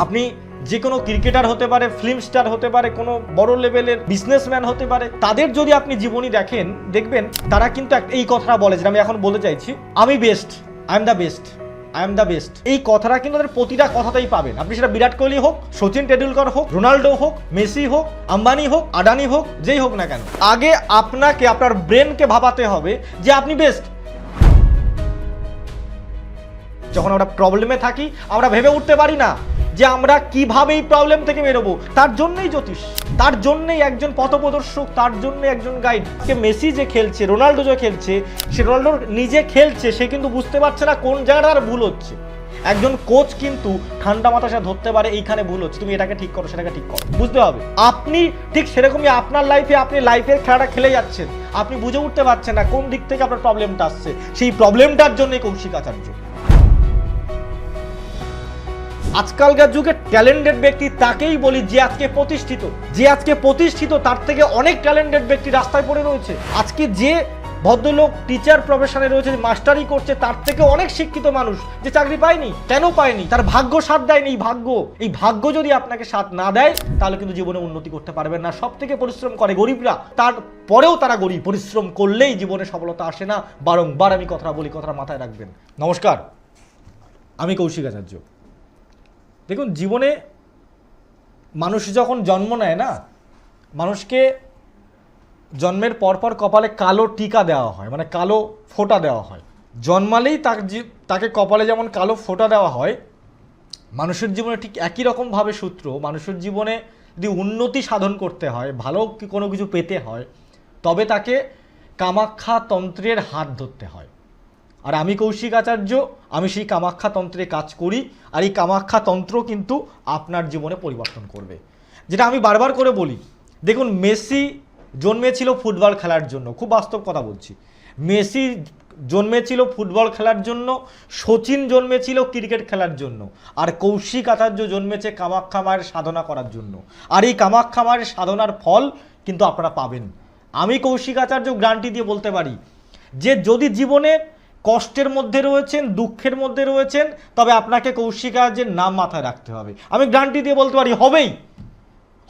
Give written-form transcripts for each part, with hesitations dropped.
আপনি যে কোনো ক্রিকেটার হতে পারে, ফিল্ম স্টার হতে পারে, কোনো বড় লেভেলের বিজনেসম্যান হতে পারে, তাদের যদি আপনি জীবনী দেখেন দেখবেন তারা কিন্তু এই কথাটা বলে, যেটা আমি এখন বলতে চাইছি, আমি best, I am the best, I am the best. এই কথাটা কিন্তু তাদের প্রতিটা কথাতেই পাবেন। আপনি সেটা বিরাট কোহলি হোক, সচিন টেন্ডুলকর হোক, রোনাল্ডো হোক, মেসি হোক, আম্বানি হোক, আদানি হোক, যেই হোক না কেন, আগে আপনাকে আপনার ব্রেনকে ভাবাতে হবে যে আপনি বেস্ট। যখন আমরা প্রবলেমে থাকি আমরা ভেবে উঠতে পারি না যে আমরা কিভাবে এই প্রবলেম থেকে বেরোবো। তার জন্যই জ্যোতিষ, তার জন্যই একজন পথপ্রদর্শক, তার জন্য একজন গাইড। মেসি যে খেলছে, রোনাল্ডো যে খেলছে, সে রোনাল্ডো নিজে খেলছে, সে কিন্তু বুঝতে পারছে না কোন জায়গাটা তার ভুল হচ্ছে। একজন কোচ কিন্তু ঠান্ডা মাথায় ধরতে পারে এইখানে ভুল হচ্ছে, তুমি এটাকে ঠিক করো, সেটাকে ঠিক করো, বুঝতে হবে। আপনি ঠিক সেরকমই আপনার লাইফে আপনি লাইফের খেলাটা খেলে যাচ্ছেন, আপনি বুঝে উঠতে পারছেন না কোন দিক থেকে আপনার প্রবলেমটা আসছে। সেই প্রবলেমটার জন্যই কৌশিক আচার্য। আজকালকার যুগে ট্যালেন্টেড ব্যক্তি তাকেই বলি যে আজকে প্রতিষ্ঠিত, যে আজকে প্রতিষ্ঠিত তার থেকে অনেক ট্যালেন্টেড ব্যক্তি রাস্তায় পড়ে রয়েছে। আজকে যে ভদ্রলোক টিচার প্রফেশনে রয়েছে, মাস্টারি করছে, তার থেকে অনেক শিক্ষিত মানুষ যে চাকরি পায়নি। কেন পায়নি? তার ভাগ্য সাথ দেয়নি। এই ভাগ্য যদি আপনাকে সাথ না দেয় তাহলে কিন্তু জীবনে উন্নতি করতে পারবেন না। সব থেকে পরিশ্রম করে গরিবরা, তারপরেও তারা গরিব। পরিশ্রম করলেই জীবনে সফলতা আসে না। বারংবার আমি কথাটা বলি, কথাটা মাথায় রাখবেন। নমস্কার, আমি কৌশিক আচার্য। দেখুন, জীবনে মানুষ যখন জন্ম নেয় না, মানুষকে জন্মের পরপর কপালে কালো টিকা দেওয়া হয়, মানে কালো ফোঁটা দেওয়া হয়। জন্মালেই তাকে কপালে যেমন কালো ফোঁটা দেওয়া হয়, মানুষের জীবনে ঠিক একই রকমভাবে সূত্র। মানুষের জীবনে যদি উন্নতি সাধন করতে হয়, ভালো কোনো কিছু পেতে হয়, তবে তাকে কামাখ্যা তন্ত্রের হাত ধরতে হয়। আর আমি কৌশিক আচার্য, আমি সেই কামাখ্যা তন্ত্রে কাজ করি। আর এই কামাখ্যা তন্ত্র কিন্তু আপনার জীবনে পরিবর্তন করবে। যেটা আমি বারবার করে বলি, দেখুন, মেসি জন্মেছিল ফুটবল খেলার জন্য, খুব বাস্তব কথা বলছি। মেসি জন্মেছিল ফুটবল খেলার জন্য, সচিন জন্মেছিল ক্রিকেট খেলার জন্য, আর কৌশিক আচার্য জন্মেছে কামাখ্যা মায়ের সাধনা করার জন্য। আর এই কামাখ্যা মায়ের সাধনার ফল কিন্তু আপনারা পাবেন। আমি কৌশিক আচার্য গ্যারান্টি দিয়ে বলতে পারি যে যদি জীবনে কষ্টের মধ্যে রয়েছেন, দুঃখের মধ্যে রয়েছেন, তবে আপনাকে কৌশিক আচার্যের নাম মাথায় রাখতে হবে। আমি গ্যারান্টি দিয়ে বলতে পারি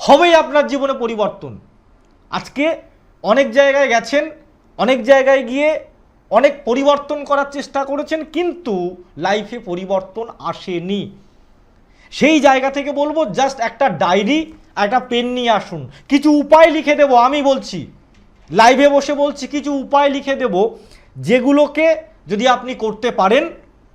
হবেই আপনার জীবনে পরিবর্তন। আজকে অনেক জায়গায় গেছেন, অনেক জায়গায় গিয়ে অনেক পরিবর্তন করার চেষ্টা করেছেন, কিন্তু লাইফে পরিবর্তন আসেনি। সেই জায়গা থেকে বলবো, জাস্ট একটা ডায়েরি আর একটা পেন নিয়ে আসুন। কিছু উপায় লিখে দেব, আমি বলছি, লাইভে বসে বলছি, কিছু উপায় লিখে দেব, যেগুলোকে যদি আপনি করতে পারেন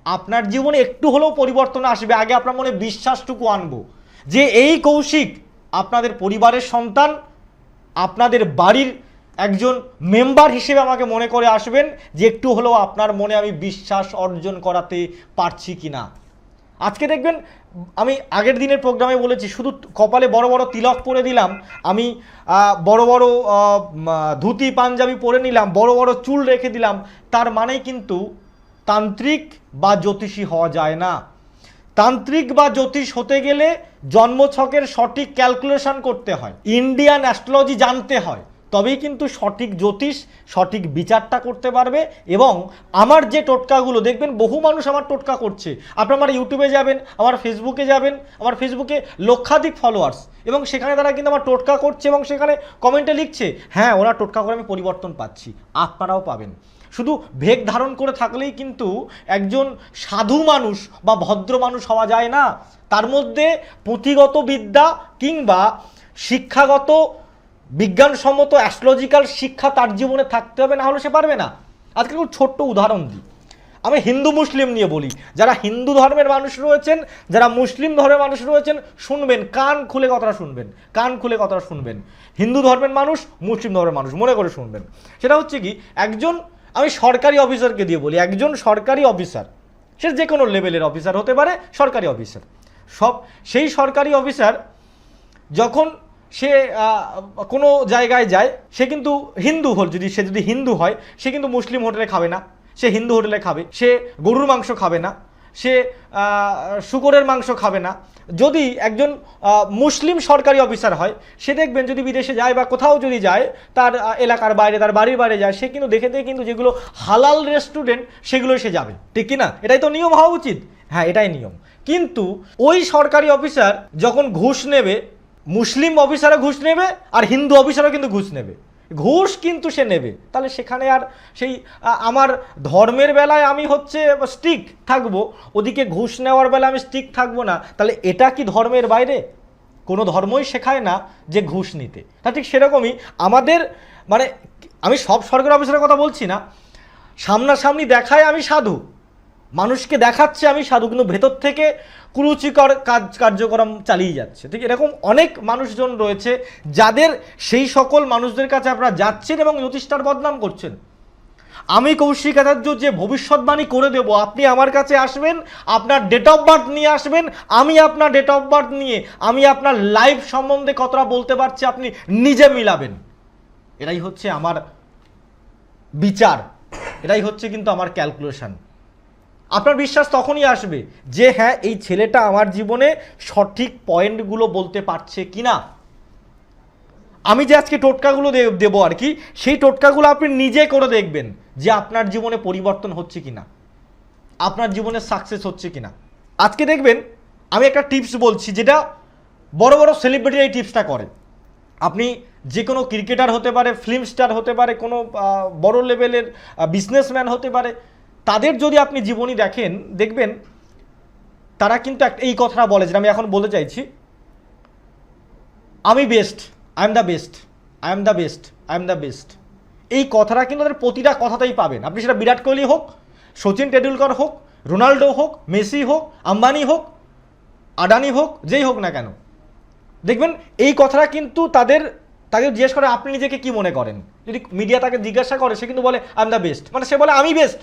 আপনার জীবনে একটু হলেও পরিবর্তন আসবে। আগে আপনার মনে বিশ্বাসটুকু আনবো যে এই কৌশিক আপনাদের পরিবারের সন্তান, আপনাদের বাড়ির একজন মেম্বার হিসেবে আমাকে মনে করে আসবেন, যে একটু হলেও আপনার মনে আমি বিশ্বাস অর্জন করাতে পারছি কিনা। আজকে দেখবেন, আমি আগের দিনের প্রোগ্রামে বলেছি, শুধু কপালে বড় বড় তিলক পরে দিলাম, আমি বড় বড় ধুতি পাঞ্জাবি পরে নিলাম, বড় বড় চুল রেখে দিলাম, তার মানে কিন্তু তান্ত্রিক বা জ্যোতিষী হওয়া যায় না। তান্ত্রিক বা জ্যোতিষ হতে গেলে জন্মছকের সঠিক ক্যালকুলেশন করতে হয়, ইন্ডিয়ান অ্যাস্ট্রোলজি জানতে হয়, তবেই কিন্তু সঠিক জ্যোতিষ, সঠিক বিচারটা করতে পারবে। এবং আমার যে টোটকাগুলো দেখবেন, বহু মানুষ আমার টোটকা করছে। আপনারা আমার ইউটিউবে যাবেন, আমার ফেসবুকে যাবেন, আমার ফেসবুকে লক্ষাধিক ফলোয়ার্স, এবং সেখানে তারা কিন্তু আমার টোটকা করছে এবং সেখানে কমেন্টে লিখছে, হ্যাঁ, ওরা টোটকা করে আমি পরিবর্তন পাচ্ছি। আপনারাও পাবেন। শুধু ভেগ ধারণ করে থাকলেই কিন্তু একজন সাধু মানুষ বা ভদ্র মানুষ হওয়া যায় না। তার মধ্যে পুঁথিগত বিদ্যা কিংবা শিক্ষাগত বিজ্ঞানসম্মত অ্যাস্ট্রোলজিক্যাল শিক্ষা তার জীবনে থাকতে হবে, না হলে সে পারবে না। আজকে খুব ছোট্ট উদাহরণ দিই, আমি হিন্দু মুসলিম নিয়ে বলি। যারা হিন্দু ধর্মের মানুষ রয়েছেন, যারা মুসলিম ধর্মের মানুষ রয়েছেন, শুনবেন, কান খুলে কথাটা শুনবেন, কান খুলে কথাটা শুনবেন। হিন্দু ধর্মের মানুষ, মুসলিম ধর্মের মানুষ, মনে করে শুনবেন। সেটা হচ্ছে কি, একজন, আমি সরকারি অফিসারকে দিয়ে বলি, একজন সরকারি অফিসার, সে যে কোনো লেভেলের অফিসার হতে পারে, সরকারি অফিসার, সেই সরকারি অফিসার যখন সে কোনো জায়গায় যায়, সে কিন্তু হিন্দু হল, সে যদি হিন্দু হয়, সে কিন্তু মুসলিম হোটেলে খাবে না, সে হিন্দু হোটেলে খাবে। সে গরুর মাংস খাবে না, সে শুকরের মাংস খাবে না। যদি একজন মুসলিম সরকারি অফিসার হয়, সে দেখবেন যদি বিদেশে যায় বা কোথাও যদি যায়, তার এলাকার বাইরে, তার বাড়ির বাইরে যায়, সে কিন্তু দেখে কিন্তু যেগুলো হালাল রেস্টুরেন্ট, সেগুলোই সে যাবে, ঠিক কি না? এটাই তো নিয়ম হওয়া উচিত, হ্যাঁ, এটাই নিয়ম। কিন্তু ওই সরকারি অফিসার যখন ঘুষ নেবে, মুসলিম অফিসারও ঘুষ নেবে আর হিন্দু অফিসারও কিন্তু ঘুষ নেবে, ঘুষ কিন্তু সে নেবে। তাহলে সেখানে আর সেই আমার ধর্মের বেলায় আমি হচ্ছে স্ট্রিক্ট থাকবো, ওদিকে ঘুষ নেওয়ার বেলায় আমি স্ট্রিক্ট থাকবো না, তাহলে এটা কি ধর্মের বাইরে? কোনো ধর্মই শেখায় না যে ঘুষ নিতে। তা ঠিক সেরকমই আমাদের, মানে আমি সব সরকারি অফিসারের কথা বলছি না, সামনাসামনি দেখায় আমি সাধু, মানুষকে দেখাচ্ছে আমি সাধু, কিন্তু ভেতর থেকে কুরুচিকর কার্যক্রম চালিয়ে যাচ্ছে। ঠিক এরকম অনেক মানুষজন রয়েছে যাদের, সেই সকল মানুষদের কাছে আপনারা যাচ্ছেন এবং জ্যোতিষটার বদনাম করছেন। আমি কৌশিক আচার্য যে ভবিষ্যৎবাণী করে দেব, আপনি আমার কাছে আসবেন, আপনার ডেট অফ বার্থ নিয়ে আসবেন, আমি আপনার ডেট অফ বার্থ নিয়ে আমি আপনার লাইফ সম্বন্ধে কতটা বলতে পারছি আপনি নিজে মিলাবেন। এটাই হচ্ছে আমার বিচার, এটাই হচ্ছে কিন্তু আমার ক্যালকুলেশন। আপনার বিশ্বাস তখনই আসবে যে হ্যাঁ, এই ছেলেটা আমার জীবনে সঠিক পয়েন্টগুলো বলতে পারছে কিনা। আমি যে আজকে টোটকাগুলো দেবো আর কি, সেই টোটকাগুলো আপনি নিজে করে দেখবেন যে আপনার জীবনে পরিবর্তন হচ্ছে কিনা, আপনার জীবনে সাকসেস হচ্ছে কিনা। আজকে দেখবেন আমি একটা টিপস বলছি, যেটা বড় বড় সেলিব্রিটি এই টিপসটা করে। আপনি যে কোনো ক্রিকেটার হতে পারে, ফিল্ম স্টার হতে পারে, কোনো বড় লেভেলের বিজনেসম্যান হতে পারে, তাদের যদি আপনি জীবনী দেখেন, দেখবেন তারা কিন্তু এই কথাটা বলে, যেটা আমি এখন বলতে চাইছি, আমি best, I am the best, I am the best, I am the best. এই কথাটা কিন্তু তাদের প্রতিটা কথাতেই পাবেন। আপনি সেটা বিরাট কোহলি হোক, সচিন টেন্ডুলকর হোক, রোনাল্ডো হোক, মেসি হোক, আম্বানি হোক, আদানি হোক, যেই হোক না কেন, দেখবেন এই কথাটা কিন্তু তাকে জিজ্ঞেস করে আপনি নিজেকে কি মনে করেন, যদি মিডিয়া তাকে জিজ্ঞাসা করে, সে কিন্তু বলে আই এম দ্য বেস্ট, মানে সে বলে আমি বেস্ট।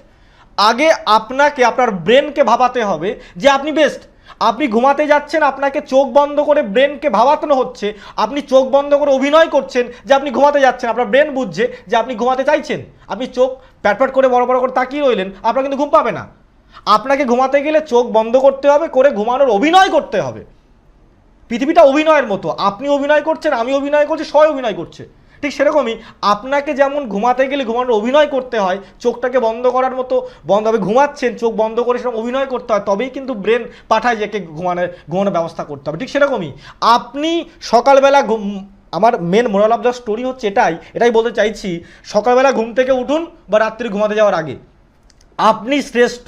আগে আপনাকে আপনার ব্রেনকে ভাবাতে হবে যে আপনি বেস্ট। আপনি ঘুমাতে যাচ্ছেন, আপনাকে চোখ বন্ধ করে ব্রেনকে ভাবানো হচ্ছে, আপনি চোখ বন্ধ করে অভিনয় করছেন যে আপনি ঘুমাতে যাচ্ছেন, আপনার ব্রেন বুঝছে যে আপনি ঘুমাতে চাইছেন, আপনি চোখ প্যাটপ্যাট করে বড় বড় করে তাকিয়ে রইলেন, আপনার কিন্তু ঘুম পাবে না। আপনাকে ঘুমাতে গেলে চোখ বন্ধ করতে হবে, করে ঘুমানোর অভিনয় করতে হবে। পৃথিবীটা অভিনয়ের মতো, আপনি অভিনয় করছেন, আমি অভিনয় করছি, সবাই অভিনয় করছে। ঠিক সেরকমই আপনাকে যেমন ঘুমাতে গেলে ঘুমানোর অভিনয় করতে হয়, চোখটাকে বন্ধ করার মতো বন্ধ হবে, ঘুমাচ্ছেন চোখ বন্ধ করে সেরকম অভিনয় করতে হয়, তবেই কিন্তু ব্রেন পাঠায় যে ঘুমানোর ব্যবস্থা করতে হবে। ঠিক সেরকমই আপনি সকালবেলা আমার main moral of the story হচ্ছে এটাই বলতে চাইছি, সকালবেলা ঘুম থেকে উঠুন বা রাত্রি ঘুমাতে যাওয়ার আগে, আপনি শ্রেষ্ঠ,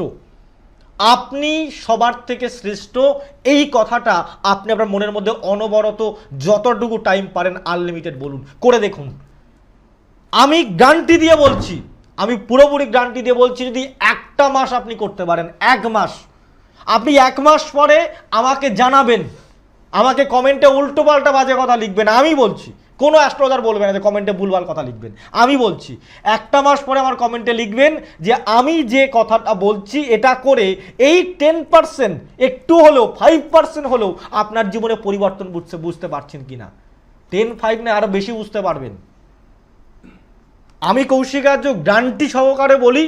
আপনি সবার থেকে শ্রেষ্ঠ, এই কথাটা আপনি আপনার মনের মধ্যে অনবরত যতটুকু টাইম পারেন আনলিমিটেড বলুন, করে দেখুন। আমি গ্যারান্টি দিয়ে বলছি, আমি পুরোপুরি গ্যারান্টি দিয়ে বলছি, যদি একটা মাস আপনি করতে পারেন, এক মাস, আপনি এক মাস পরে আমাকে জানাবেন, আমাকে কমেন্টে উল্টো পাল্টা বাজে কথা লিখবেন, আমি বলছি, কোনো অ্যাস্ট্রোলজার বলবে না যে কমেন্টে ভুলভাল কথা লিখবেন, আমি বলছি একটা মাস পরে আমার কমেন্টে লিখবেন যে আমি যে কথাটা বলছি এটা করে এই 10% একটু হলেও 5% হলেও আপনার জীবনে পরিবর্তন বুঝতে পারছেন কিনা। 10-5 না আরো বেশি বুঝতে পারবেন। আমি কৌশিক আচার্য গ্যারান্টি সহকারে বলি,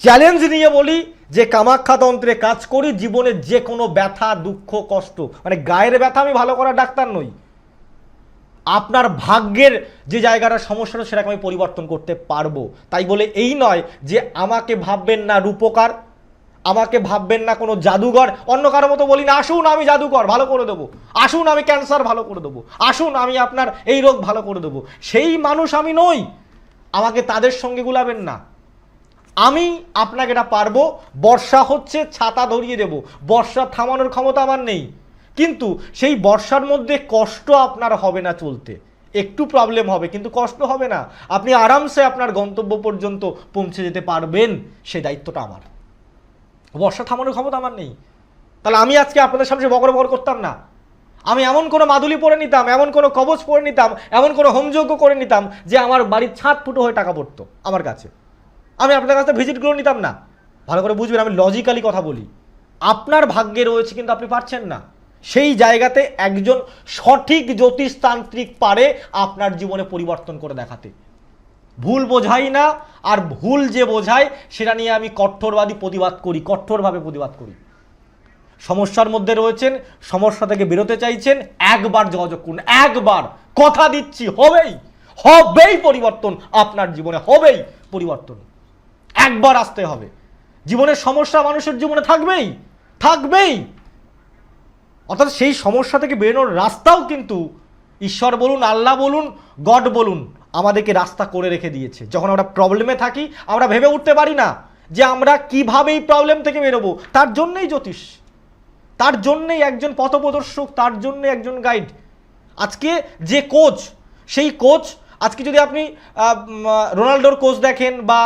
চ্যালেঞ্জ নিয়ে বলি যে কামাখ্যা তন্ত্রে কাজ করি, জীবনে যে কোনো ব্যথা, দুঃখ, কষ্ট, মানে গায়ের ব্যথা আমি ভালো করার ডাক্তার নই, আপনার ভাগ্যের যে জায়গাটা সমস্যাটা সেটাকে আমি পরিবর্তন করতে পারবো। তাই বলে এই নয় যে আমাকে ভাববেন না রূপকার, আমাকে ভাববেন না কোনো জাদুঘর, অন্য কারো মতো বলি না আসুন আমি জাদুকর ভালো করে দেবো, আসুন আমি ক্যান্সার ভালো করে দেবো, আসুন আমি আপনার এই রোগ ভালো করে দেবো, সেই মানুষ আমি নই, আমাকে তাদের সঙ্গে গুলাবেন না। আমি আপনাকে এটা পারবো, বর্ষা হচ্ছে ছাতা ধরিয়ে দেব, বর্ষা থামানোর ক্ষমতা আমার নেই, কিন্তু সেই বর্ষার মধ্যে কষ্ট আপনার হবে না, চলতে একটু প্রবলেম হবে কিন্তু কষ্ট হবে না, আপনি আরামসে আপনার গন্তব্য পর্যন্ত পৌঁছে যেতে পারবেন, সেই দায়িত্বটা আমার। বর্ষা থামানোর ক্ষমতা আমার নেই, তাহলে আমি আজকে আপনাদের সামনে বকর বকর করতাম না, আমি এমন কোনো মাদুলি পরে নিতাম, এমন কোনো কবচ পরে নিতাম, এমন কোনো হোমযজ্ঞ করে নিতাম যে আমার বাড়ির ছাদ ফুটো হয়ে টাকা পড়তো আমার কাছে, আমি আপনাদের কাছে ভিজিটগুলো নিতাম না। ভালো করে বুঝবেন, আমি লজিক্যালি কথা বলি। আপনার ভাগ্যে রয়েছে কিন্তু আপনি পারছেন না, সেই জায়গাতে একজন সঠিক জ্যোতিষতান্ত্রিক পারে আপনার জীবনে পরিবর্তন করে দেখাতে। ভুল বোঝাই না, আর ভুল যে বোঝায় সেটা নিয়ে আমি কঠোরভাবে প্রতিবাদ করি। সমস্যার মধ্যে রয়েছেন, সমস্যা থেকে বেরোতে চাইছেন, একবার যোগাযোগ করুন, একবার, কথা দিচ্ছি হবেই পরিবর্তন, আপনার জীবনে হবেই পরিবর্তন, একবার আসতে হবে। জীবনের সমস্যা মানুষের জীবনে থাকবেই, থাকবেই। অর্থাৎ সেই সমস্যা থেকে বেরোনোর রাস্তাও কিন্তু ঈশ্বর বলুন, আল্লাহ বলুন, গড বলুন, আমাদেরকে রাস্তা করে রেখে দিয়েছে। যখন আমরা প্রবলেমে থাকি আমরা ভেবে উঠতে পারি না যে আমরা কিভাবে এই প্রবলেম থেকে বেরোবো। তার জন্যই জ্যোতিষ, তার জন্যই একজন পথপ্রদর্শক, তার জন্য একজন গাইড। আজকে যে কোচ, সেই কোচ আজকে যদি আপনি রোনাল্ডোর কোচ দেখেন বা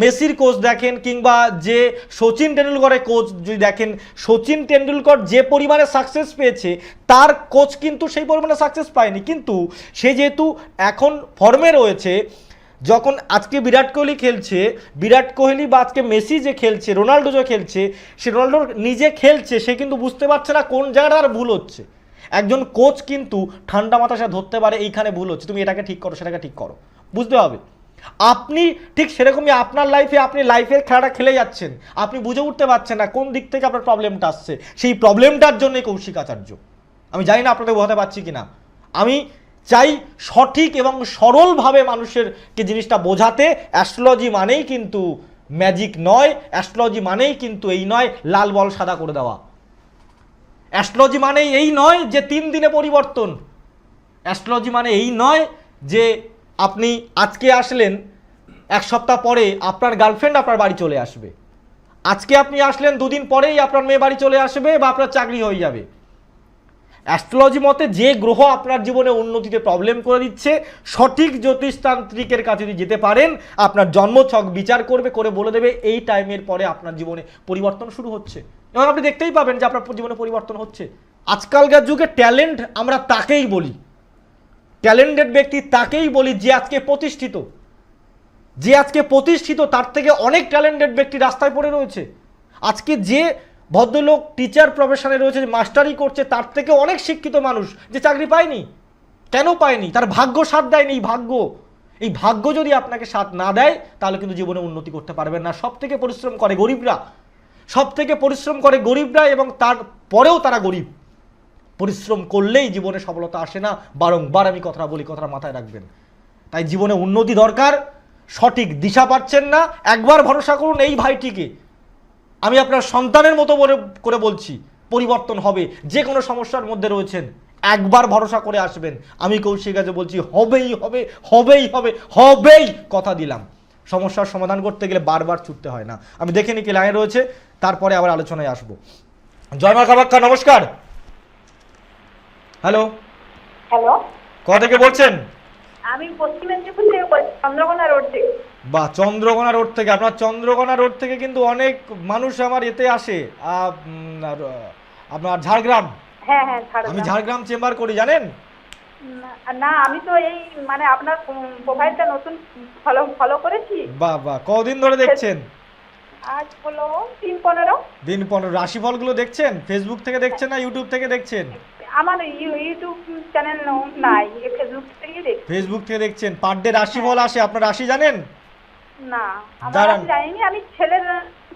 মেসির কোচ দেখেন কিংবা যে সচিন টেন্ডুলকরের কোচ যদি দেখেন, সচিন টেন্ডুলকর যে পরিমাণে সাকসেস পেয়েছে তার কোচ কিন্তু সেই পরিমাণে সাকসেস পায়নি। কিন্তু সে যেহেতু এখন ফর্মে রয়েছে, যখন আজকে বিরাট কোহলি খেলছে, বিরাট কোহলি বা আজকে মেসি যে খেলছে, রোনাল্ডো যে খেলছে, সে রোনাল্ডো নিজে খেলছে, সে কিন্তু বুঝতে পারছে না কোন জায়গাটার ভুল হচ্ছে। একজন কোচ কিন্তু ঠান্ডা মাথায় সে ধরতে পারে এইখানে ভুল হচ্ছে, তুমি এটাকে ঠিক করো, সেটাকে ঠিক করো, বুঝতে হবে। আপনি ঠিক সেরকমই আপনার লাইফে, আপনি লাইফের খেলাটা খেলে যাচ্ছেন, আপনি বুঝে উঠতে পারছেন না কোন দিক থেকে আপনার প্রবলেমটা আসছে। সেই প্রবলেমটার জন্যই কৌশিক আচার্য। আমি জানি না আপনাদের বোঝাতে পারছি কিনা। আমি চাই সঠিক এবং সরলভাবে মানুষেরকে জিনিসটা বোঝাতে। অ্যাস্ট্রোলজি মানেই কিন্তু ম্যাজিক নয়, অ্যাস্ট্রোলজি মানেই কিন্তু এই নয় লাল বল সাদা করে দেওয়া। অ্যাস্ট্রোলজি মানে এই নয় যে 3 দিনে পরিবর্তন। অ্যাস্ট্রোলজি মানে এই নয় যে আপনি আজকে আসলেন, 1 সপ্তাহ পরে আপনার গার্লফ্রেন্ড আপনার বাড়ি চলে আসবে। আজকে আপনি আসলেন, 2 দিন পরেই আপনার মেয়ে বাড়ি চলে আসবে বা আপনার চাকরি হয়ে যাবে। অ্যাস্ট্রোলজি মতে যে গ্রহ আপনার জীবনে উন্নতিতে প্রবলেম করে দিচ্ছে, সঠিক জ্যোতিষতান্ত্রিকের কাছে যদি যেতে পারেন, আপনার জন্মছক বিচার করবে, করে বলে দেবে এই টাইমের পরে আপনার জীবনে পরিবর্তন শুরু হচ্ছে। এবং আপনি দেখতেই পাবেন যে আপনার জীবনে পরিবর্তন হচ্ছে। আজকালকার যুগে ট্যালেন্ট আমরা তাকেই বলি, ট্যালেন্টেড ব্যক্তি তাকেই বলি যে আজকে প্রতিষ্ঠিত। যে আজকে প্রতিষ্ঠিত তার থেকে অনেক ট্যালেন্টেড ব্যক্তি রাস্তায় পড়ে রয়েছে। আজকে যে ভদ্রলোক টিচার প্রফেশনে রয়েছে, মাস্টারি করছে, তার থেকে অনেক শিক্ষিত মানুষ যে চাকরি পায়নি। কেন পায়নি? তার ভাগ্য সাথ দেয়নি। এই ভাগ্য যদি আপনাকে সাথ না দেয় তাহলে কিন্তু জীবনে উন্নতি করতে পারবেন না। সব থেকে পরিশ্রম করে গরিবরা, সব থেকে পরিশ্রম করে গরিবরা, এবং তারপরেও তারা গরিব। পরিশ্রম করলেই জীবনে সফলতা আসে না। বারংবার আমি কথা বলি, কথাটা মাথায় রাখবেন। তাই জীবনে উন্নতি দরকার। সঠিক দিশা পাচ্ছেন না, একবার ভরসা করুন এই ভাইটিকে। আমি আপনার সন্তানের মতো করে বলছি, পরিবর্তন হবে। যে কোনো সমস্যার মধ্যে রয়েছেন, একবার ভরসা করে আসবেন। আমি কৌশিক আচার্য বলছি, হবেই হবে, হবেই হবে, হবেই, কথা দিলাম। সমস্যার সমাধান করতে গেলে বারবার ছুটতে হয় না। আমি দেখে নিই কি লাইনে রয়েছে, তারপরে আবার আলোচনায় আসবো। জয় মা কামাখ্যা, নমস্কার। হ্যালো হ্যালো, কোথা থেকে বলছেন? আমি পশ্চিম মেদিনীপুর থেকে বলছি, চন্দ্রকোনা রোড থেকে। বা চন্দ্রকোনা রোড থেকে। আপনার চন্দ্রকোনা রোড থেকে কিন্তু অনেক মানুষ আমার এতে আসে, আপনার ঝাড়গ্রাম। হ্যাঁ হ্যাঁ, আমি ঝাড়গ্রাম চেম্বার করি, জানেন? না, আমি তো এই মানে আপনার প্রোফাইলটা নতুন ফলো করেছি। বাহ বাহ, কদিন ধরে দেখছেন? আজ হলো 3-15 দিন 15। রাশিফলগুলো দেখছেন? ফেসবুক থেকে দেখছেন না ইউটিউব থেকে দেখছেন? আমার ইউটিউব চ্যানেল নাই, ফেসবুক থেকে দেখছি। ফেসবুক থেকে দেখছেন। পার ডে রাশিফল আসে, আপনার রাশি জানেন? না, আমার দাঁড়ান, রাশি জানিনি। আমি ছেলের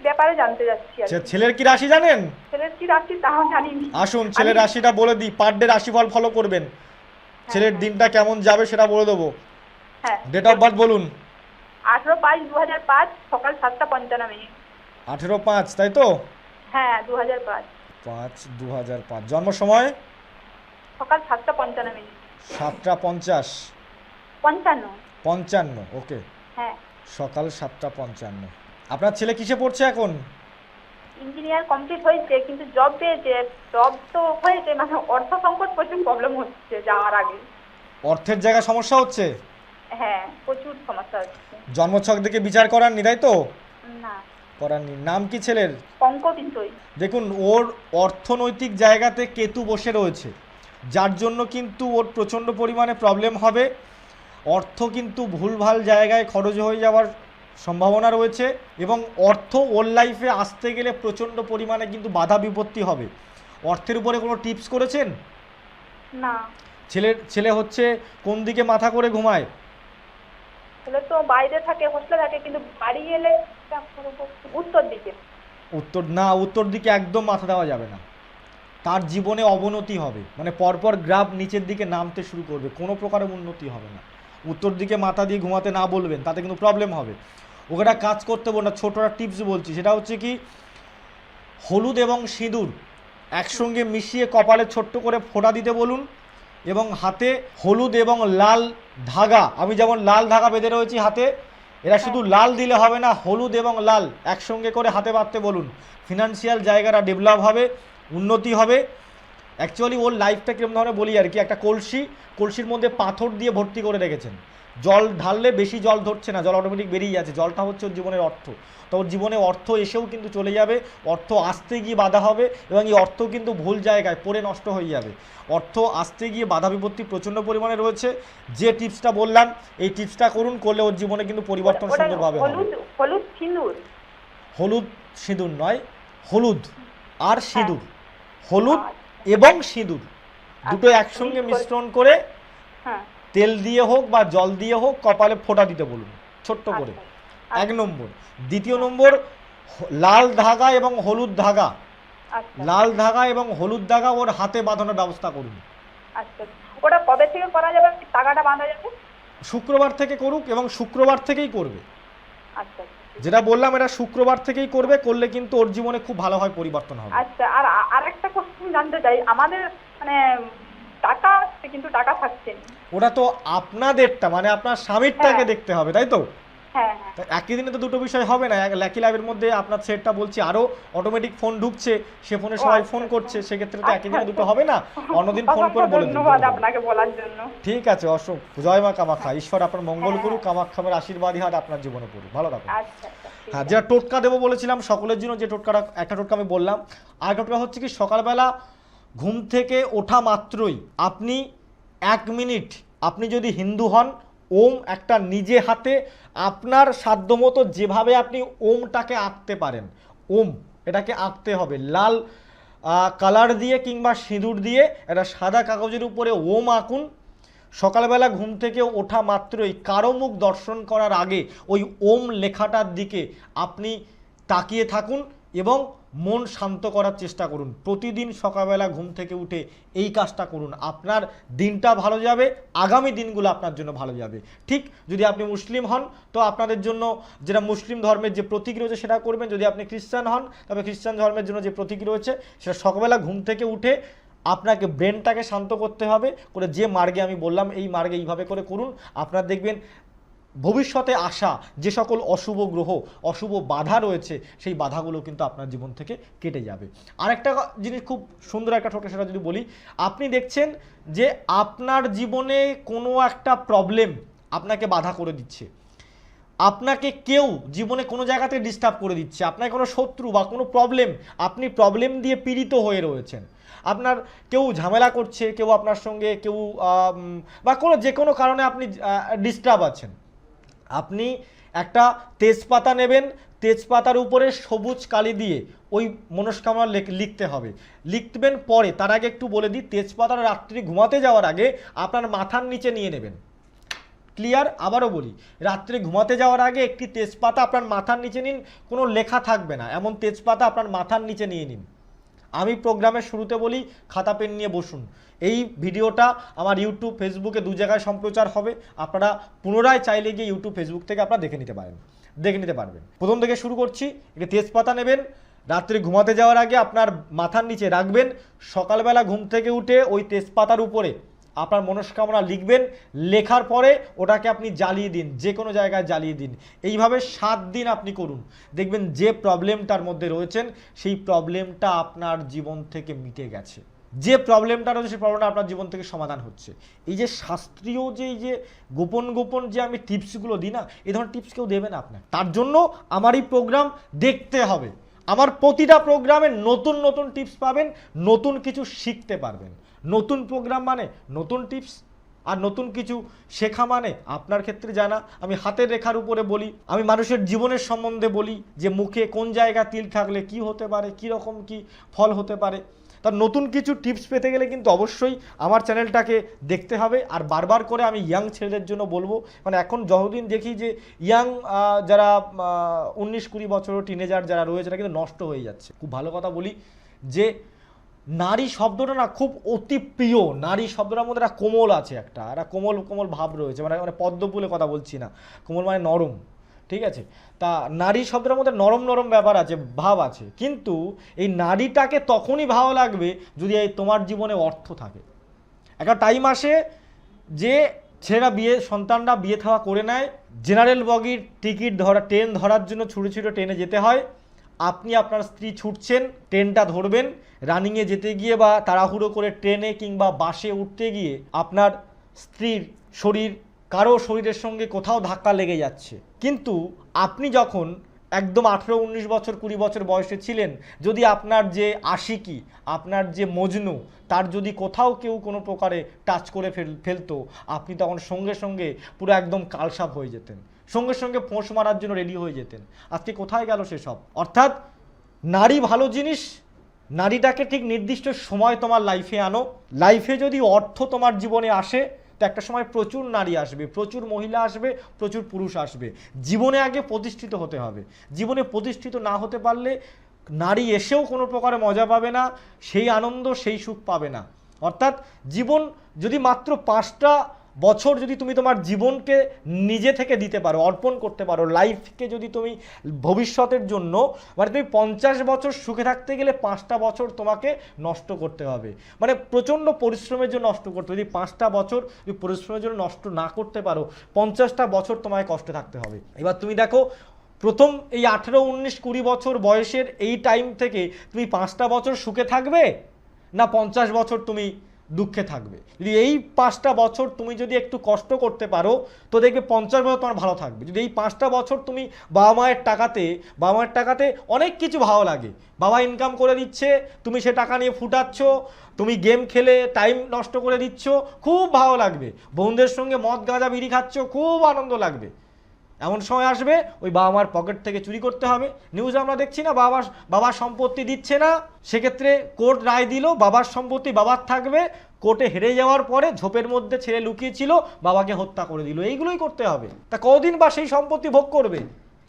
ব্যাপারে জানতে যাচ্ছি। ছেলের কি রাশি জানেন? ছেলের কি রাশি তাও জানিনি। আসুন ছেলের রাশিটা বলে দিই। পার ডে রাশিফল ফলো করবেন, ছেলের দিনটা কেমন যাবে সেটা বলে দেবো। হ্যাঁ, ডেট অফ বার্থ বলুন। 18/5/2005 সকাল 7:55। 18/5, তাই তো? হ্যাঁ, 2005। 5/2005। জন্ম সময়? সকাল 7:55। 7:50। 55, ওকে। হ্যাঁ, সকাল 7:55। আপনার ছেলে কিসে পড়ছে এখন? ইঞ্জিনিয়ার কমপ্লিট হয়েছে, কিন্তু জব পেয়েছে। জব তো হয়েছে, মানে অর্থ সংকট, প্রচুর প্রবলেম হচ্ছে যাওয়ার আগে। অর্থের জায়গায় সমস্যা হচ্ছে? হ্যাঁ, প্রচুর সমস্যা হচ্ছে। জন্মছক দেখে বিচার করাননি, তাই তো? না, করাননি। নাম কি ছেলের? অঙ্ক বিষয়। দেখুন, ওর অর্থনৈতিক জায়গাতে কেতু বসে রয়েছে, যার জন্য কিন্তু ওর প্রচণ্ড পরিমাণে প্রবলেম হবে। অর্থ কিন্তু ভুলভাল জায়গায় খরচ হয়ে যাওয়ার সম্ভাবনা রয়েছে, এবং অর্থ ওর লাইফে আসতে গেলে প্রচণ্ড পরিমাণে কিন্তু বাধা বিপত্তি হবে। অর্থের উপরে কোনো টিপস করেছেন? না। ছেলে হচ্ছে কোন দিকে মাথা করে ঘুমায়? ছেলে তো বাইরে থাকে, হোস্টেলে থাকে, কিন্তু বাড়ি এলে উত্তর দিকে। উত্তর দিকে একদম মাথা দেওয়া যাবে না। তার জীবনে অবনতি হবে, মানে পরপর গ্রাফ নিচের দিকে নামতে শুরু করবে, কোনো প্রকারের উন্নতি হবে না। উত্তর দিকে মাথা দিয়ে ঘুমাতে না বলবেন, তাতে কিন্তু প্রবলেম হবে। ওকে একটা কাজ করতে বলুন না, ছোটরা টিপস বলছি, সেটা হচ্ছে কি, হলুদ এবং সিঁদুর একসঙ্গে মিশিয়ে কপালে ছোট্ট করে ফোঁটা দিতে বলুন, এবং হাতে হলুদ এবং লাল ধাগা, আমি যেমন লাল ধাগা বেঁধে রয়েছি হাতে, এরা শুধু লাল দিলে হবে না, হলুদ এবং লাল একসঙ্গে করে হাতে বাঁধতে বলুন। ফিনান্সিয়াল জায়গাটা ডেভেলপ হবে, উন্নতি হবে। অ্যাকচুয়ালি ওর লাইফটা কীরকম ধরনের বলি আর কি, একটা কলসির মধ্যে পাথর দিয়ে ভর্তি করে রেখেছেন, জল ঢাললে বেশি জল ধরছে না, জল অটোমেটিক বেরিয়ে যাচ্ছে, জলটা হচ্ছে ওর জীবনের অর্থ। তো ওর জীবনে অর্থ এসেও কিন্তু চলে যাবে, অর্থ আসতে গিয়ে বাধা হবে, এবং এই অর্থ কিন্তু ভুল জায়গায় পড়ে নষ্ট হয়ে যাবে। অর্থ আসতে গিয়ে বাধা বিপত্তি প্রচণ্ড পরিমাণে রয়েছে। যে টিপসটা বললাম এই টিপসটা করুন, করলে ওর জীবনে কিন্তু পরিবর্তন সুন্দরভাবে হবে। হলুদ সিঁদুর, হলুদ সিঁদুর নয়, হলুদ আর সিঁদুর, হলুদ এবং সিঁদুর দুটো একসঙ্গে মিশ্রণ করে তেল দিয়ে হোক বা জল দিয়ে হোক কপালে ফোঁটা দিতে বলুন ছোট্ট করে, 1 নম্বর। দ্বিতীয় নম্বর, লাল ধাগা এবং হলুদ ধাগা, লাল ধাগা এবং হলুদ ধাগা ওর হাতে বাঁধানোর ব্যবস্থা করুন। আচ্ছা, ওটা কবে থেকে করা যাবে, টাকাটা বাঁধা যাবে? শুক্রবার থেকে করুক, এবং শুক্রবার থেকেই করবে। আচ্ছা, যেটা বললাম এটা শুক্রবার থেকেই করবে, করলে কিন্তু ওর জীবনে খুব ভালো হয় পরিবর্তন হবে। আচ্ছা, আর আরেকটা কোশ্চেন জানতে চাই, আমাদের মানে টাকা আসছে কিন্তু টাকা থাকছে না। ওটা তো আপনাদেরটা, মানে আপনার স্বামীরটাকে দেখতে হবে, তাই তো? হ্যাঁ। একই দিনে তো দুটো বিষয় হবে না। লাকি লাইভের মধ্যে আপনার সেটটা বলছি, আরও অটোমেটিক ফোন ঢুকছে, সে ফোনে সবাই ফোন করছে, সেক্ষেত্রে তো একই দিনে দুটো হবে না, অন্যদিন ফোন করে বলে দিন। ধন্যবাদ আপনাকে বলার জন্য। ঠিক আছে, অশোক। জয় মা কামাখ্যা, ঈশ্বর আপনার মঙ্গল করুক, কামাখ্যামের আশীর্বাদই হাত আপনার জীবনে পড়ুক, ভালো থাকুন। হ্যাঁ, যেটা টোটকা দেবো বলেছিলাম সকলের জন্য, যে টোটকাটা, একটা টোটকা আমি বললাম, আর টোটকা হচ্ছে কি, সকালবেলা ঘুম থেকে ওঠা মাত্রই আপনি 1 মিনিট, আপনি যদি হিন্দু হন, ওম একটা নিজে হাতে আপনার সাধ্যমতো যেভাবে আপনি ওমটাকে আঁকতে পারেন, ওম এটাকে আঁকতে হবে লাল কালার দিয়ে কিংবা সিঁদুর দিয়ে, একটা সাদা কাগজের উপরে ওম আঁকুন। সকালবেলা ঘুম থেকে ওঠা মাত্রই কারো মুখ দর্শন করার আগে ওই ওম লেখাটার দিকে আপনি তাকিয়ে থাকুন এবং মন শান্ত করার চেষ্টা করুন। প্রতিদিন সকালবেলা ঘুম থেকে উঠে এই কাজটা করুন, আপনার দিনটা ভালো যাবে, আগামী দিনগুলো আপনার জন্য ভালো যাবে। ঠিক যদি আপনি মুসলিম হন তো আপনাদের জন্য যেটা মুসলিম ধর্মের যে প্রতীক রয়েছে সেটা করবেন, যদি আপনি খ্রিস্টান হন তবে খ্রিস্টান ধর্মের জন্য যে প্রতীক রয়েছে সেটা সকালবেলা ঘুম থেকে উঠে আপনাকে ব্রেনটাকে শান্ত করতে হবে, করে যে মার্গে আমি বললাম এই মার্গে এইভাবে করে করুন। আপনার দেখবেন ভবিষ্যতে আসা যে সকল অশুভ গ্রহ, অশুভ বাধা রয়েছে, সেই বাধাগুলো কিন্তু আপনার জীবন থেকে কেটে যাবে। আরেকটা জিনিস খুব সুন্দর একটা টোটকা, সেটা যদি বলি, আপনি দেখছেন যে আপনার জীবনে কোনো একটা প্রবলেম আপনাকে বাধা করে দিচ্ছে, আপনাকে কেউ জীবনে কোনো জায়গাতে ডিস্টার্ব করে দিচ্ছে, আপনার কোনো শত্রু বা কোনো প্রবলেম, আপনি প্রবলেম দিয়ে পীড়িত হয়ে রয়েছেন, আপনার কেউ ঝামেলা করছে, কেউ আপনার সঙ্গে কেউ বা কোনো যে কোনো কারণে আপনি ডিস্টার্ব আছেন, আপনি একটা তেজপাতা নেবেন, তেজপাতার উপরে সবুজ কালি দিয়ে ওই মনস্কামনা লিখতে হবে, লিখবেন। পরে তার আগে একটু বলে দিই, তেজপাতার রাত্রি ঘুমাতে যাওয়ার আগে আপনার মাথার নিচে নিয়ে নেবেন। ক্লিয়ার? আবারও বলি, রাত্রে ঘুমাতে যাওয়ার আগে একটি তেজপাতা আপনার মাথার নিচে নিন, কোনো লেখা থাকবে না এমন তেজপাতা আপনার মাথার নিচে নিয়ে নিন। আমি প্রোগ্রামের শুরুতে বলি খাতা পেন নিয়ে বসুন। এই ভিডিওটা আমার ইউটিউব ফেসবুকে 2 জায়গায় সম্প্রচার হবে, আপনারা পুনরায় চাইলে গিয়ে ইউটিউব ফেসবুক থেকে আপনারা দেখে নিতে পারবেন। প্রথম থেকে শুরু করছি। একটি তেজপাতা নেবেন, রাত্রে ঘুমাতে যাওয়ার আগে আপনার মাথার নিচে রাখবেন, সকালবেলা ঘুম থেকে উঠে ওই তেজপাতার উপরে আপনার মনস্কামনা লিখবেন, লেখার পরে ওটাকে আপনি জ্বালিয়ে দিন, যে কোনো জায়গায় জ্বালিয়ে দিন। এইভাবে 7 দিন আপনি করুন, দেখবেন যে প্রবলেমটার মধ্যে রয়েছেন সেই প্রবলেমটা আপনার জীবন থেকে মিটে গেছে, যে প্রবলেমটা রয়েছে সেই প্রবলেমটা আপনার জীবন থেকে সমাধান হচ্ছে। এই যে শাস্ত্রীয় যে এই যে গোপন যে আমি টিপসগুলো দিই না, এই ধরনের টিপস কেউ দেবে না আপনার। তার জন্য আমার এই প্রোগ্রাম দেখতে হবে, আমার প্রতিটা প্রোগ্রামে নতুন টিপস পাবেন, নতুন কিছু শিখতে পারবেন। নতুন প্রোগ্রাম মানে নতুন টিপস, আর নতুন কিছু শেখা মানে আপনার ক্ষেত্রে জানা। আমি হাতের রেখার উপরে বলি, আমি মানুষের জীবনের সম্বন্ধে বলি, যে মুখে কোন জায়গা তিল থাকলে কি হতে পারে, কী রকম কি ফল হতে পারে। তার নতুন কিছু টিপস পেতে গেলে কিন্তু অবশ্যই আমার চ্যানেলটাকে দেখতে হবে। আর বারবার করে আমি ইয়াং ছেলেদের জন্য বলবো, মানে এখন যতদিন দেখি যে ইয়াং যারা 19-20 বছর টিনেজার যারা রয়েছে তারা কিন্তু নষ্ট হয়ে যাচ্ছে। খুব ভালো কথা বলি যে নারী শব্দটা না খুব অতি প্রিয়, নারী শব্দটার মধ্যে একটা কোমল আছে, একটা কোমল ভাব রয়েছে, মানে পদ্মফুলের কথা বলছি না, কোমল মানে নরম, ঠিক আছে। তা নারী শব্দের মধ্যে নরম নরম ব্যাপার আছে, ভাব আছে, কিন্তু এই নারীটাকে তখনই ভালো লাগবে যদি এই তোমার জীবনে অর্থ থাকে। একটা টাইম আসে যে ছেলেরা সন্তানরা বিয়ে থাওয়া করে নেয়, জেনারেল বগির টিকিট ধরা, ট্রেন ধরার জন্য ছুটে ছুটে ট্রেনে যেতে হয়। আপনি আপনার স্ত্রী ছুটছেন, ট্রেনটা ধরবেন, রানিংয়ে যেতে গিয়ে বা তাড়াহুড়ো করে ট্রেনে কিংবা বাসে উঠতে গিয়ে আপনার স্ত্রীর শরীর কারো শরীরের সঙ্গে কোথাও ধাক্কা লেগে যাচ্ছে। কিন্তু আপনি যখন একদম 18-19 বছর 20 বছর বয়সে ছিলেন, যদি আপনার যে আশিকি, আপনার যে মজনু, তার যদি কোথাও কেউ কোনো প্রকারে টাচ করে ফেলতো, আপনি তখন সঙ্গে সঙ্গে পুরো একদম কালসাপ হয়ে যেতেন, সঙ্গে সঙ্গে ফোঁস মারার জন্য রেডি হয়ে যেতেন। আজকে কোথায় গেল সেসব? অর্থাৎ নারী ভালো জিনিস, নারীটাকে ঠিক নির্দিষ্ট সময় তোমার লাইফে আনো। লাইফে যদি অর্থ তোমার জীবনে আসে, তো একটা সময় প্রচুর নারী আসবে, প্রচুর মহিলা আসবে, প্রচুর পুরুষ আসবে। জীবনে আগে প্রতিষ্ঠিত হতে হবে। জীবনে প্রতিষ্ঠিত না হতে পারলে নারী এসেও কোনো প্রকারে মজা পাবে না, সেই আনন্দ সেই সুখ পাবে না। অর্থাৎ জীবন যদি মাত্র 5টা বছর যদি তুমি তোমার জীবনকে নিজে থেকে দিতে পারো, অর্পণ করতে পারো, লাইফকে যদি তুমি ভবিষ্যতের জন্য, মানে তুমি 50 বছর সুখে থাকতে গেলে 5টা বছর তোমাকে নষ্ট করতে হবে, মানে প্রচণ্ড পরিশ্রমের জন্য নষ্ট করতে হবে। যদি 5টা বছর তুমি পরিশ্রমের জন্য নষ্ট না করতে পারো, 50টা বছর তোমায় কষ্টে থাকতে হবে। এবার তুমি দেখো, প্রথম এই 18, 19, 20 বছর বয়সের এই টাইম থেকে তুমি 5টা বছর সুখে থাকবে না 50 বছর তুমি দুঃখে থাকবে? যদি এই 5টা বছর তুমি যদি একটু কষ্ট করতে পারো, তো দেখবে 50 বছর তোমার ভালো থাকবে। যদি এই 5টা বছর তুমি বাবা মায়ের টাকাতে অনেক কিছু ভালো লাগে, বাবা ইনকাম করে দিচ্ছে, তুমি সে টাকা নিয়ে ফুটাচ্ছ, তুমি গেম খেলে টাইম নষ্ট করে দিচ্ছ, খুব ভালো লাগবে। বন্ধুদের সঙ্গে মদ গাঁজা বিড়ি খাচ্ছ, খুব আনন্দ লাগবে। এমন সময় আসবে ওই বাবা মার পকেট থেকে চুরি করতে হবে। নিউজ আমরা দেখছি না, বাবার সম্পত্তি দিচ্ছে না, সেক্ষেত্রে কোর্ট রায় দিল বাবার সম্পত্তি বাবার থাকবে, কোর্টে হেরে যাওয়ার পরে ঝোপের মধ্যে ছেলে লুকিয়েছিল, বাবাকে হত্যা করে দিল। এইগুলোই করতে হবে। তা কতদিন বা সেই সম্পত্তি ভোগ করবে?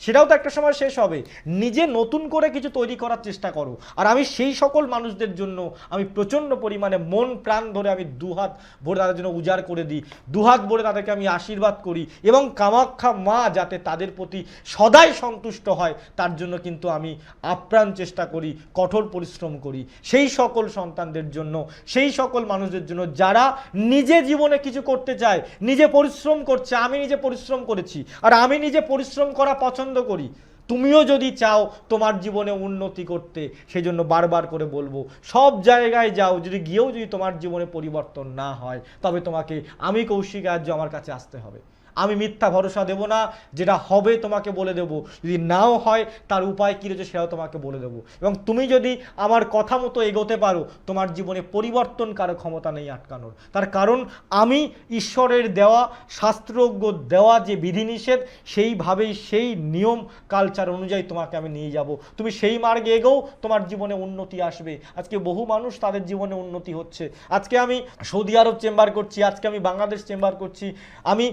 সেটাও তো একটা সময় শেষ হবে। নিজে নতুন করে কিছু তৈরি করার চেষ্টা করো। আর আমি সেই সকল মানুষদের জন্য আমি প্রচণ্ড পরিমাণে মন প্রাণ ধরে আমি দুহাত ভরে তাদের জন্য উজাড় করে দিই, দুহাত ভরে তাদেরকে আমি আশীর্বাদ করি, এবং কামাখ্যা মা যাতে তাদের প্রতি সদাই সন্তুষ্ট হয় তার জন্য কিন্তু আমি আপ্রাণ চেষ্টা করি, কঠোর পরিশ্রম করি সেই সকল সন্তানদের জন্য, সেই সকল মানুষদের জন্য যারা নিজে জীবনে কিছু করতে চায়, নিজে পরিশ্রম করছে। আমি নিজে পরিশ্রম করেছি, আর আমি নিজে পরিশ্রম করা পছন্দ করি। তুমিও যদি চাও তোমার জীবনে উন্নতি করতে, সেই জন্য বারবার করে বলবো, সব জায়গায় যাও, গিয়েও যদি তোমার জীবনে পরিবর্তন না হয়, তবে তোমাকে আমি কৌশিক আর্য আমার কাছে আসতে হবে। আমি মিথ্যা ভরসা দেব না, যেটা হবে তোমাকে বলে দেবো, যদি নাও হয় তার উপায় কী রয়েছে সেটাও তোমাকে বলে দেবো। এবং তুমি যদি আমার কথা মতো এগোতে পারো, তোমার জীবনে পরিবর্তন কারো ক্ষমতা নেই আটকানোর। তার কারণ আমি ঈশ্বরের দেওয়া, শাস্ত্রজ্ঞ দেওয়া যে বিধিনিষেধ, সেইভাবেই সেই নিয়ম কালচার অনুযায়ী তোমাকে আমি নিয়ে যাব। তুমি সেই মার্গে এগোও, তোমার জীবনে উন্নতি আসবে। আজকে বহু মানুষ তাদের জীবনে উন্নতি হচ্ছে। আজকে আমি সৌদি আরব চেম্বার করছি, আজকে আমি বাংলাদেশ চেম্বার করছি, আমি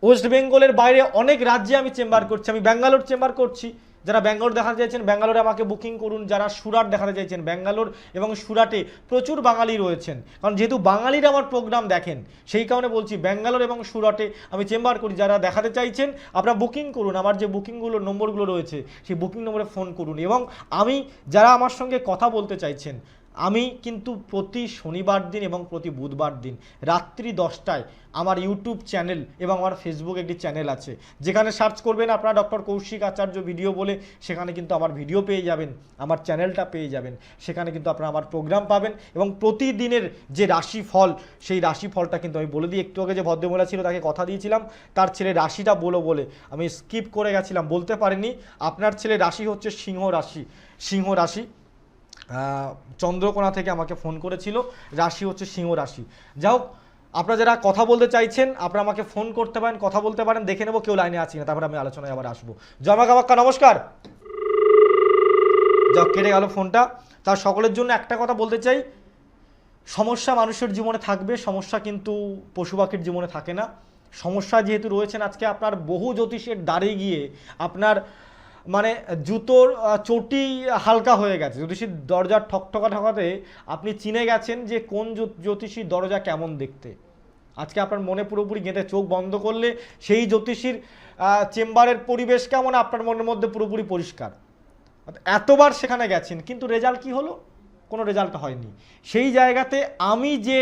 ওয়েস্ট বেঙ্গলের বাইরে অনেক রাজ্যে আমি চেম্বার করছি, আমি ব্যাঙ্গালোর চেম্বার করছি। যারা ব্যাঙ্গালোর দেখাতে চাইছেন ব্যাঙ্গালোরে আমাকে বুকিং করুন, যারা সুরাট দেখাতে চাইছেন, ব্যাঙ্গালোর এবং সুরাটে প্রচুর বাঙালি রয়েছেন, কারণ যেহেতু বাঙালিরা আমার প্রোগ্রাম দেখেন সেই কারণে বলছি ব্যাঙ্গালোর এবং সুরাটে আমি চেম্বার করি। যারা দেখাতে চাইছেন আপনারা বুকিং করুন, আমার যে বুকিংগুলো নম্বরগুলো রয়েছে সেই বুকিং নম্বরে ফোন করুন। এবং আমি যারা আমার সঙ্গে কথা বলতে চাইছেন, আমি কিন্তু প্রতি শনিবার দিন এবং প্রতি বুধবার দিন রাত্রি 10টায় আমার ইউটিউব চ্যানেল এবং আমার ফেসবুক একটি চ্যানেল আছে, যেখানে সার্চ করবেন আপনারা ডক্টর কৌশিক আচার্য ভিডিও বলে, সেখানে কিন্তু আমার ভিডিও পেয়ে যাবেন, আমার চ্যানেলটা পেয়ে যাবেন, সেখানে কিন্তু আপনারা আমার প্রোগ্রাম পাবেন। এবং প্রতিদিনের যে রাশিফল, সেই রাশিফলটা কিন্তু আমি বলে দিই। একটু আগে যে ভদ্রমহিলা ছিল তাকে কথা দিয়েছিলাম তার ছেলে রাশিটা বলে আমি স্কিপ করে গেছিলাম, বলতে পারিনি। আপনার ছেলে রাশি হচ্ছে সিংহ রাশি। চন্দ্রকোনা থেকে আমাকে ফোন করেছিল, রাশি হচ্ছে সিংহ রাশি। যাই হোক, আপনারা যারা কথা বলতে চাইছেন আপনারা আমাকে ফোন করতে পারেন, কথা বলতে পারেন, দেখে নেবো কেউ লাইনে আছি না, তারপরে আমি আলোচনায় আবার আসবো। জমা কামাক্কা নমস্কার। যাক, কেটে গেল ফোনটা। তার সকলের জন্য একটা কথা বলতে চাই, সমস্যা মানুষের জীবনে থাকবে, সমস্যা কিন্তু পশু পাখির জীবনে থাকে না। সমস্যা যেহেতু রয়েছেন, আজকে আপনার বহু জ্যোতিষের দ্বারে গিয়ে আপনার মানে জুতোর চটি হালকা হয়ে গেছে, জ্যোতিষীর দরজার ঠকঠকাতে আপনি চিনে গেছেন যে কোন জ্যোতিষীর দরজা কেমন দেখতে। আজকে আপনার মনে পুরোপুরি গেঁথে চোখ বন্ধ করলে সেই জ্যোতিষীর চেম্বারের পরিবেশ কেমন আপনার মনের মধ্যে পুরোপুরি পরিষ্কার। এতবার সেখানে গেছেন কিন্তু রেজাল্ট কি হলো? কোনো রেজাল্ট হয়নি। সেই জায়গাতে আমি যে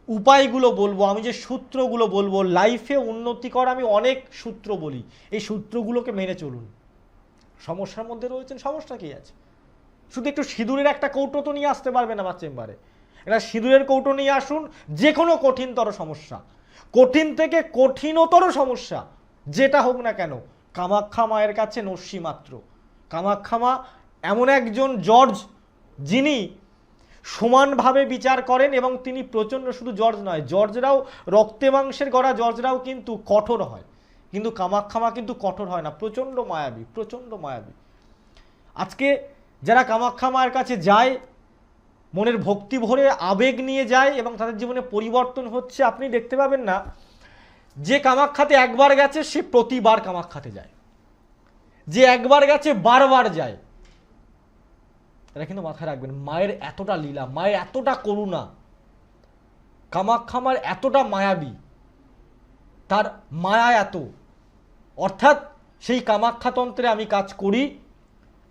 উপায়গুলো বলবো, আমি যে সূত্রগুলো বলবো, লাইফে উন্নতি করা আমি অনেক সূত্র বলি, এই সূত্রগুলোকে মেনে চলুন। সমস্যার মধ্যে রয়েছেন, সমস্যা কি আছে? শুধু একটু সিঁদুরের একটা কৌটো তো নিয়ে আসতে পারবেন আমার চেম্বারে। এটা সিঁদুরের কৌটো নিয়ে আসুন, যে কোনো কঠিনতর সমস্যা, কঠিন থেকে কঠিনতর সমস্যা যেটা হোক না কেন, কামাখ্যা মায়ের কাছে নস্যি মাত্র। কামাখ্যা মা এমন একজন জজ যিনি সমানভাবে বিচার করেন এবং তিনি প্রচণ্ড, শুধু জজ নয়, জজরাও রক্তে মাংসের গড়া জজরাও কিন্তু কঠোর হয়, কিন্তু কামাখ্যা মা কিন্তু কঠোর হয় না, প্রচণ্ড মায়াবী, প্রচণ্ড মায়াবী। আজকে যারা কামাখ্যা মায়ের কাছে যায় মনের ভক্তি ভরে আবেগ নিয়ে যায় এবং তাদের জীবনে পরিবর্তন হচ্ছে, আপনি দেখতে পাবেন না যে কামাখ্যাতে একবার গেছে সে প্রতিবার কামাখ্যাতে যায়, যে একবার গেছে বারবার যায়। এটা কিন্তু মাথায় রাখবেন, মায়ের এতটা লীলা, মায়ের এতটা করুণা, কামাখ্যা মার এতটা মায়াবী, তার মায়া এত। অর্থাৎ সেই কামাখ্যাতন্ত্রে আমি কাজ করি,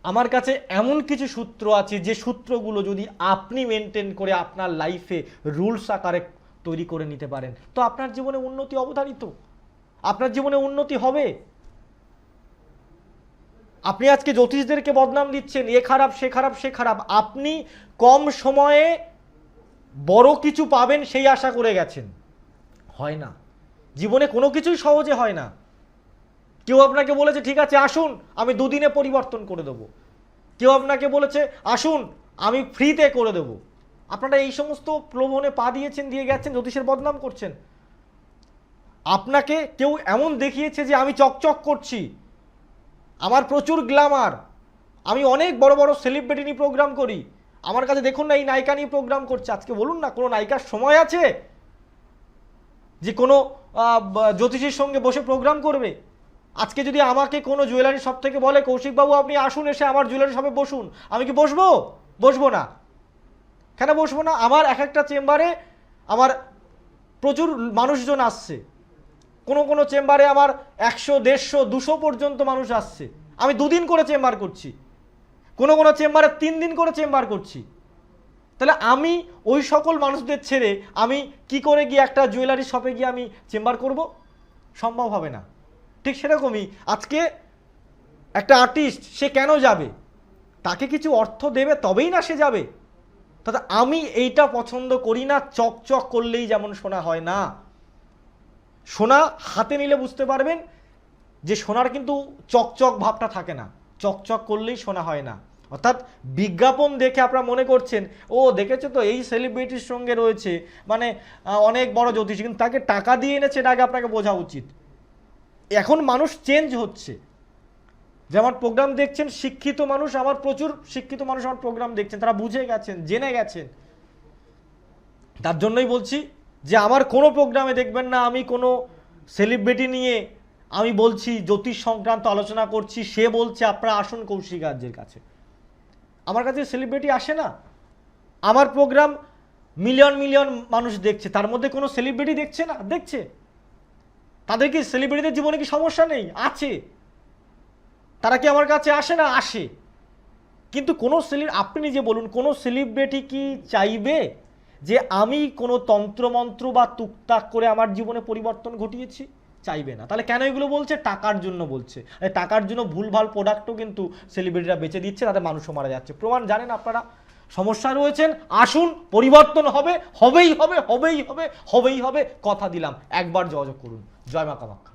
আমার কাছে এমন কিছু সূত্র আছে যে সূত্রগুলো যদি আপনি মেনটেন করে আপনার লাইফে রুলস আকারে তৈরি করে নিতে পারেন তো আপনার জীবনে উন্নতি অবধারিত, আপনার জীবনে উন্নতি হবে। আপনি আজকে জ্যোতিষদেরকে বদনাম দিচ্ছেন, এ খারাপ সে খারাপ সে খারাপ, আপনি কম সময়ে বড় কিছু পাবেন সেই আশা করে গেছেন, হয় না। জীবনে কোনো কিছুই সহজে হয় না। কেউ আপনাকে বলেছে ঠিক আছে আসুন আমি দুদিনে পরিবর্তন করে দেবো, কেউ আপনাকে বলেছে আসুন আমি ফ্রিতে করে দেবো। আপনারা এই সমস্ত প্রলোভনে পা দিয়েছেন, দিয়ে গেছেন, জ্যোতিষের বদনাম করছেন। আপনাকে কেউ এমন দেখিয়েছে যে আমি চকচক করছি, আমার প্রচুর গ্ল্যামার, আমি অনেক বড় বড় সেলিব্রিটি নিয়ে প্রোগ্রাম করি, আমার কাছে দেখুন না এই নায়িকা নিয়ে প্রোগ্রাম করছে। আজকে বলুন না কোনো নায়িকার সময় আছে যে কোনো জ্যোতিষীর সঙ্গে বসে প্রোগ্রাম করবে? আজকে যদি আমাকে কোনো জুয়েলারি শপ থেকে বলে কৌশিকবাবু আপনি আসুন এসে আমার জুয়েলারি শপে বসুন, আমি কি বসবো? বসবো না। কেন বসবো না? আমার এক একটা চেম্বারে আমার প্রচুর মানুষজন আসছে, কোনো কোনো চেম্বারে আমার 100, 150, 200 পর্যন্ত মানুষ আসছে, আমি 2 দিন করে চেম্বার করছি, কোনো কোনো চেম্বারে 3 দিন করে চেম্বার করছি। তাহলে আমি ওই সকল মানুষদের ছেড়ে আমি কি করে গিয়ে একটা জুয়েলারি শপে গিয়ে আমি চেম্বার করব? সম্ভব হবে না। ঠিক সেরকমই আজকে একটা আর্টিস্ট সে কেন যাবে? তাকে কিছু অর্থ দেবে তবেই না সে যাবে। তাতে আমি এইটা পছন্দ করি না, চকচক করলেই যেমন সোনা হয় না। সোনা হাতে নিলে বুঝতে পারবেন যে সোনার কিন্তু চকচক ভাবটা থাকে না, চকচক করলেই সোনা হয় না। অর্থাৎ বিজ্ঞাপন দেখে আপনারা মনে করছেন ও দেখেছো তো এই সেলিব্রিটির সঙ্গে রয়েছে মানে অনেক বড় জ্যোতিষী, কিন্তু তাকে টাকা দিয়ে এনেছে, এটা আগে আপনাকে বোঝা উচিত। এখন মানুষ চেঞ্জ হচ্ছে, যেমন প্রোগ্রাম দেখছেন শিক্ষিত মানুষ, আমার প্রচুর শিক্ষিত মানুষ আমার প্রোগ্রাম দেখছেন, তারা বুঝে গেছেন, জেনে গেছেন। তার জন্যই বলছি যে আমার কোনো প্রোগ্রামে দেখবেন না আমি কোনো সেলিব্রিটি নিয়ে আমি বলছি জ্যোতিষ সংক্রান্ত আলোচনা করছি, সে বলছে আপনারা আসুন কৌশিক আর্যের কাছে। আমার কাছে সেলিব্রিটি আসে না, আমার প্রোগ্রাম মিলিয়ন মিলিয়ন মানুষ দেখছে, তার মধ্যে কোনো সেলিব্রিটি দেখছে না? দেখছে। তাদের কি সেলিব্রিটিদের জীবনে কি সমস্যা নেই? আছে। তারা কি আমার কাছে আসে না? আসে। কিন্তু কোনো আপনি নিজে বলুন কোনো সেলিব্রিটি কি চাইবে যে আমি কোনো তন্ত্রমন্ত্র বা তুকতাক করে আমার জীবনে পরিবর্তন ঘটিয়েছি? চাইবে না। তাহলে কেন এগুলো বলছে? টাকার জন্য বলছে। টাকার জন্য ভুলভাল প্রোডাক্টও কিন্তু সেলিব্রিটিরা বেচে দিচ্ছে, তাতে মানুষও মারা যাচ্ছে। প্রমাণ জানেন আপনারা, সমস্যা রয়েছেন, আসুন পরিবর্তন হবে, হবেই হবে, হবেই হবে, হবেই হবে, কথা দিলাম। একবার যোগাযোগ করুন। জয় মা কামাখ্যা।